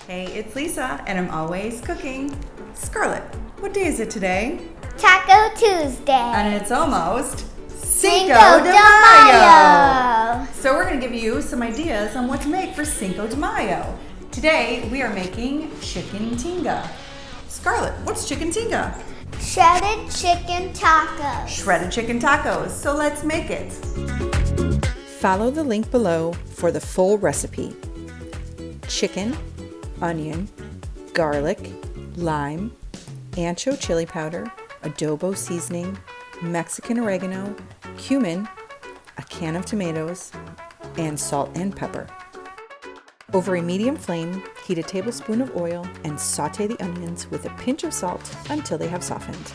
Hey, it's Lisa, and I'm always cooking. Scarlett, what day is it today? Taco Tuesday. And it's almost Cinco de de Mayo. Mayo. So we're gonna give you some ideas on what to make for Cinco de Mayo. Today, we are making chicken tinga. Scarlett, what's chicken tinga? Shredded chicken tacos. Shredded chicken tacos. So let's make it. Follow the link below for the full recipe. Chicken, onion, garlic, lime, ancho chili powder, adobo seasoning, Mexican oregano, cumin, a can of tomatoes, and salt and pepper. Over a medium flame, heat a tablespoon of oil and saute the onions with a pinch of salt until they have softened.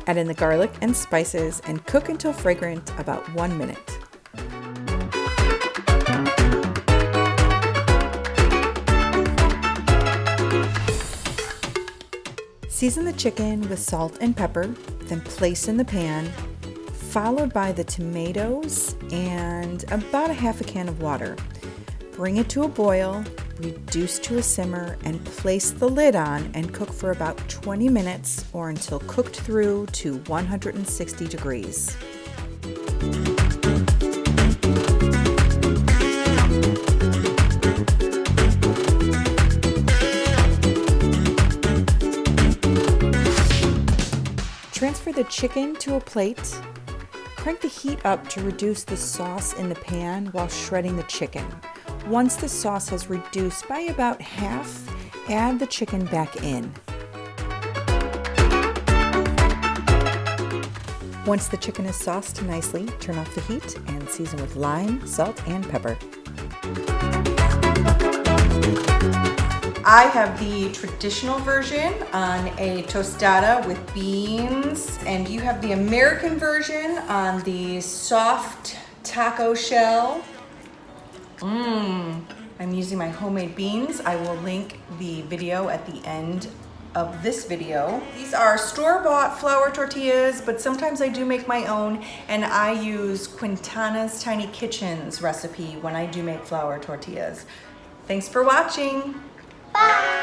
Add in the garlic and spices and cook until fragrant, about 1 minute. Season the chicken with salt and pepper, then place in the pan, followed by the tomatoes and about a half a can of water. Bring it to a boil, reduce to a simmer, and place the lid on and cook for about 20 minutes or until cooked through to 160 degrees. Transfer the chicken to a plate. Crank the heat up to reduce the sauce in the pan while shredding the chicken. Once the sauce has reduced by about half, add the chicken back in. Once the chicken is sauced nicely, turn off the heat and season with lime, salt, and pepper. I have the traditional version on a tostada with beans, and you have the American version on the soft taco shell. I'm using my homemade beans. I will link the video at the end of this video. These are store-bought flour tortillas, but sometimes I do make my own, and I use Quintana's Tiny Kitchen's recipe when I do make flour tortillas. Thanks for watching. Bye.